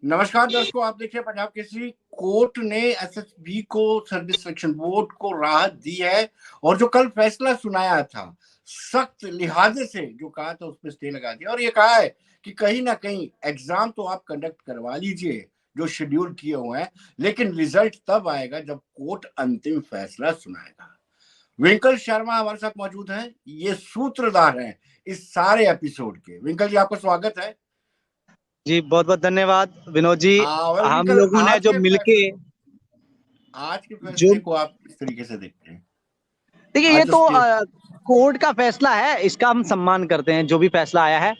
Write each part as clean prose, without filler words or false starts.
नमस्कार दर्शकों, आप देखिए पंजाब केसरी। कोर्ट ने एसएसबी को सर्विस सिलेक्शन बोर्ड को राहत दी है और जो कल फैसला सुनाया था सख्त लिहाजे से जो कहा था उस पर स्टे लगा दिया और ये कहा है कि कहीं ना कहीं एग्जाम तो आप कंडक्ट करवा लीजिए जो शेड्यूल किए हुए हैं, लेकिन रिजल्ट तब आएगा जब कोर्ट अंतिम फैसला सुनाएगा। विंकल शर्मा हमारे साथ मौजूद हैं, ये सूत्रधार हैं इस सारे एपिसोड के। विंकल जी, आपका स्वागत है। जी बहुत बहुत धन्यवाद विनोद जी। हम विंकल, लोगों ने जो मिलके आज के जो फैसले को आप किस तरीके से देखते हैं? देखिए, आज ये जो तो स्टे कोर्ट का फैसला है, इसका हम सम्मान करते हैं जो भी फैसला आया है।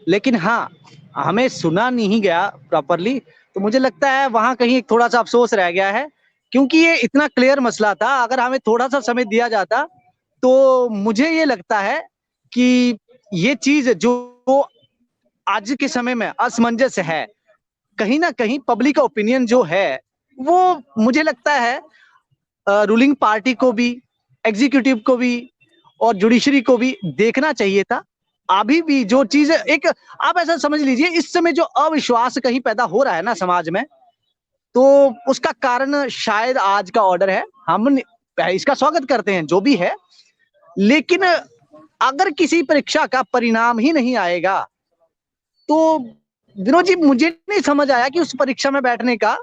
लेकिन हाँ, हमें सुना नहीं गया प्रॉपरली, तो मुझे लगता है वहां कहीं थोड़ा सा अफसोस रह गया है, क्योंकि ये इतना क्लियर मसला था। अगर हमें थोड़ा सा समय दिया जाता तो मुझे ये लगता है कि ये चीज जो आज के समय में असमंजस है, कहीं ना कहीं पब्लिक ओपिनियन जो है वो, मुझे लगता है रूलिंग पार्टी को भी, एग्जीक्यूटिव को भी और जुडिशरी को भी देखना चाहिए था। अभी भी जो चीज एक, आप ऐसा समझ लीजिए, इस समय जो अविश्वास कहीं पैदा हो रहा है ना समाज में, तो उसका कारण शायद आज का ऑर्डर है। हम इसका स्वागत करते हैं जो भी है, लेकिन अगर किसी परीक्षा का परिणाम ही नहीं आएगा तो विनोद जी, मुझे नहीं समझ आया कि उस परीक्षा में बैठने का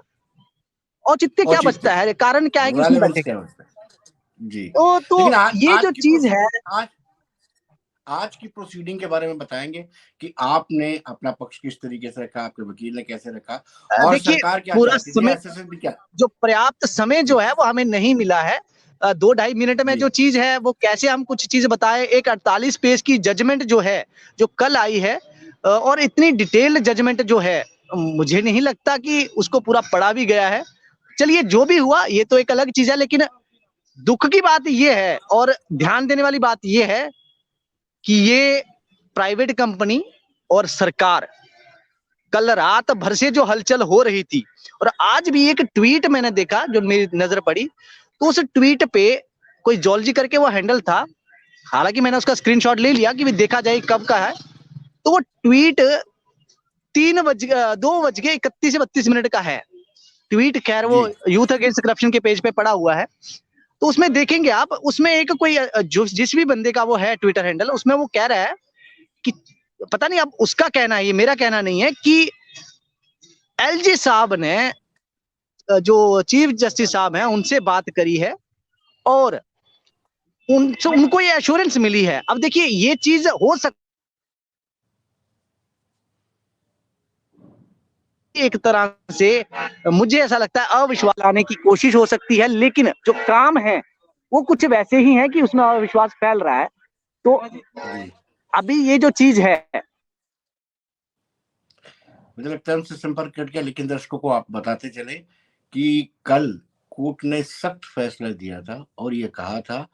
औचित्य क्या औचित्य, बचता है, कारण क्या है कि उसमें रेलेवेंस बैठे। क्या होता है जी। तो लेकिन ये जो चीज है, आज आज की प्रोसीडिंग के बारे में बताएंगे कि आपने अपना पक्ष किस तरीके से रखा, आपके वकील ने कैसे रखा और देखिए, सरकार क्या पूरा चाहती थी, समय, एसएसबी क्या? जो पर्याप्त समय जो जी है वो हमें नहीं मिला है। 2-2.5 मिनट में जी जो चीज है वो कैसे हम कुछ चीज बताएं। एक 48 पेज की जजमेंट जो है, जो कल आई है, और इतनी डिटेल्ड जजमेंट जो है, मुझे नहीं लगता कि उसको पूरा पढ़ा भी गया है। चलिए, जो भी हुआ ये तो एक अलग चीज है, लेकिन दुख की बात ये है और ध्यान देने वाली बात ये है कि ये प्राइवेट कंपनी और सरकार, कल रात भर से जो हलचल हो रही थी, और आज भी एक ट्वीट मैंने देखा जो मेरी नजर पड़ी, तो उस ट्वीट पे कोई जॉलजी करके वो हैंडल था। हालांकि मैंने उसका स्क्रीनशॉट ले लिया कि भी देखा जाए कब का है। तो वो ट्वीट 2:31 का है ट्वीट। खैर, वो जी यूथ अगेंस्ट करप्शन के पेज पे पड़ा हुआ है, तो उसमें देखेंगे आप, उसमें एक कोई जो जिस भी बंदे का वो है ट्विटर हैंडल, उसमें वो कह रहा है कि, पता नहीं अब उसका कहना है, ये मेरा कहना नहीं है, कि एलजी साहब ने जो चीफ जस्टिस साहब हैं उनसे बात करी है और उनसे उनको ये एश्योरेंस मिली है। अब देखिए, ये चीज हो सकती है, एक तरह से मुझे ऐसा लगता है अविश्वास लाने की कोशिश हो सकती है, लेकिन जो काम है वो कुछ वैसे ही है कि उसमें अविश्वास फैल रहा है। तो जी अभी ये जो चीज है, मुझे लगता है उनसे संपर्क करके, लेकिन दर्शकों को आप बताते चले कि कल कोर्ट ने सख्त फैसला दिया था और ये कहा था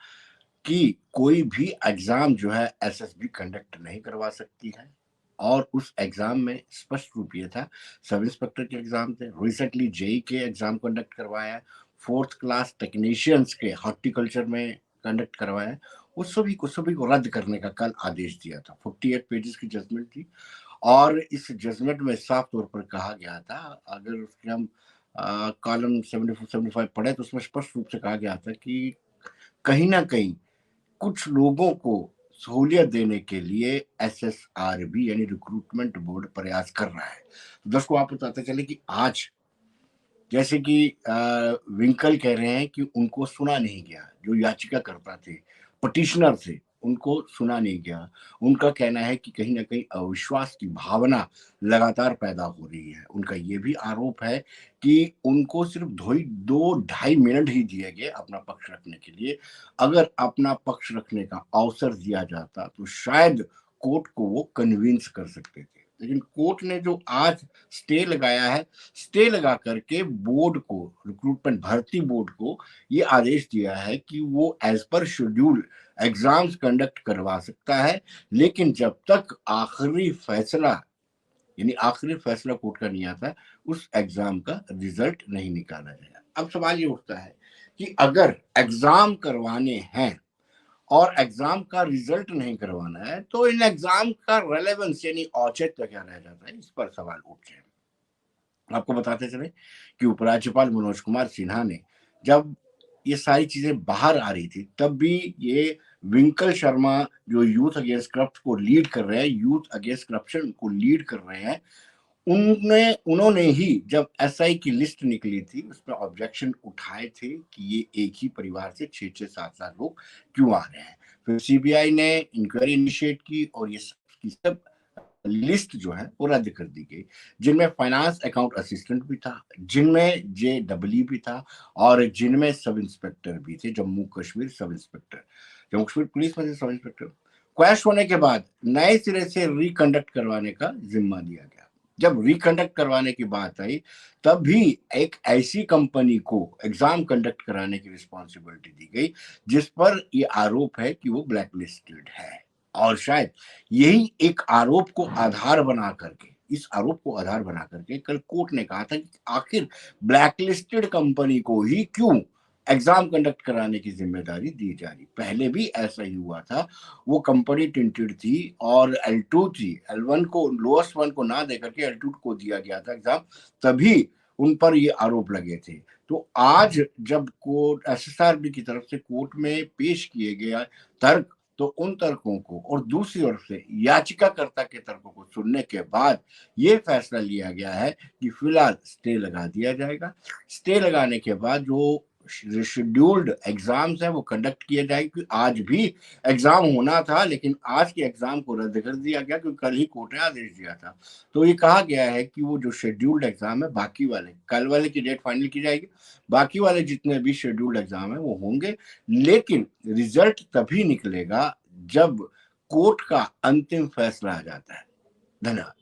कि कोई भी एग्जाम जो है एसएसबी कंडक्ट नहीं करवा सकती है। और उस एग्जाम में स्पष्ट रूप ये था, सब इंस्पेक्टर के एग्जाम थे, रिसेंटली जेई के एग्जाम कंडक्ट करवाया है, 4th क्लास टेक्नीशियंस के हॉर्टिकल्चर में कंडक्ट करवाया है, उस सभी को रद्द करने का कल आदेश दिया था। 48 पेजेस की जजमेंट थी और इस जजमेंट में साफ तौर पर कहा गया था, अगर उसके हम कॉलम 74-75 पढ़े तो उसमें स्पष्ट रूप से कहा गया था कि कहीं ना कहीं कुछ लोगों को सहूलियत देने के लिए एसएसआरबी यानी रिक्रूटमेंट बोर्ड प्रयास कर रहा है। तो दर्शकों, आप बताते चले कि आज जैसे कि विंकल कह रहे हैं कि उनको सुना नहीं गया, जो याचिकाकर्ता थे, पटिशनर थे, उनको सुना नहीं गया। उनका कहना है कि कहीं ना कहीं अविश्वास की भावना लगातार पैदा हो रही है। उनका ये भी आरोप है कि उनको सिर्फ 2-2.5 मिनट ही दिए गए अपना पक्ष रखने के लिए। अगर अपना पक्ष रखने का अवसर दिया जाता तो शायद कोर्ट को वो कन्विंस कर सकते थे, लेकिन कोर्ट ने जो आज स्टे लगाया है, स्टे लगा करके बोर्ड को, रिक्रूटमेंट भर्ती बोर्ड को ये आदेश दिया है कि वो as per schedule exams conduct करवा सकता है, लेकिन जब तक आखिरी फैसला, यानी आखिरी फैसला कोर्ट का नहीं आता, उस एग्जाम का रिजल्ट नहीं निकाला जाएगा। अब सवाल ये उठता है कि अगर एग्जाम करवाने हैं और एग्जाम का रिजल्ट नहीं करवाना है तो इन एग्जाम का रेलेवेंस यानी औचित्य क्या रह जाता है, इस पर सवाल उठ रहे हैं। आपको बताते चले कि उपराज्यपाल मनोज कुमार सिन्हा ने जब ये सारी चीजें बाहर आ रही थी तब भी ये विंकल शर्मा जो यूथ अगेंस्ट करप्ट को लीड कर रहे हैं, यूथ अगेंस्ट करप्शन को लीड कर रहे हैं, उन्होंने ही जब एसआई की लिस्ट निकली थी उसमें ऑब्जेक्शन उठाए थे कि ये एक ही परिवार से 6-6, 7-7 लोग क्यों आ रहे हैं। फिर सीबीआई ने इंक्वायरी इनिशिएट की और ये सब लिस्ट जो है वो रद्द कर दी गई, जिनमें फाइनेंस अकाउंट असिस्टेंट भी था, जिनमें जेडब्ल्यू भी था और जिनमें सब इंस्पेक्टर भी थे, Jammu Kashmir sub inspector, Jammu Kashmir police में से सब इंस्पेक्टर। क्वैश होने के बाद नए सिरे से रिकंडक्ट करवाने का जिम्मा दिया गया। जब रिकंडक्ट करवाने की बात आई तब भी एक ऐसी कंपनी को एग्जाम कंडक्ट कराने की रिस्पॉन्सिबिलिटी दी गई जिस पर ये आरोप है कि वो ब्लैकलिस्टेड है। और शायद यही एक आरोप को आधार बना करके, इस आरोप को आधार बना करके कल कोर्ट ने कहा था कि आखिर ब्लैकलिस्टेड कंपनी को ही क्यों एग्जाम कंडक्ट कराने की जिम्मेदारी दी जा रही। पहले भी ऐसा ही हुआ था, वो कंपनी टिंटेड थी और L2 थी, L1 को, लोएस्ट वन को ना देकर के L2 को दिया गया था एग्जाम, तभी उन पर ये आरोप लगे थे। तो आज जब कोर्ट एसएसआरबी की तरफ से कोर्ट में पेश किए गए तर्क, तो उन तर्कों को और दूसरी ओर से याचिकाकर्ता के तर्कों को सुनने के बाद ये फैसला लिया गया है कि फिलहाल स्टे लगा दिया जाएगा। स्टे लगाने के बाद जो शेड्यूल्ड एग्जाम्स है वो कंडक्ट किए जाएंगे, क्योंकि आज भी एग्जाम होना था लेकिन आज के एग्जाम को रद्द कर दिया गया क्योंकि कल ही कोर्ट ने आदेश दिया था। तो ये कहा गया है कि वो जो शेड्यूल्ड एग्जाम है, बाकी वाले कल वाले की डेट फाइनल की जाएगी, बाकी वाले जितने भी शेड्यूल्ड एग्जाम है वो होंगे, लेकिन रिजल्ट तभी निकलेगा जब कोर्ट का अंतिम फैसला आ जाता है। धन्यवाद।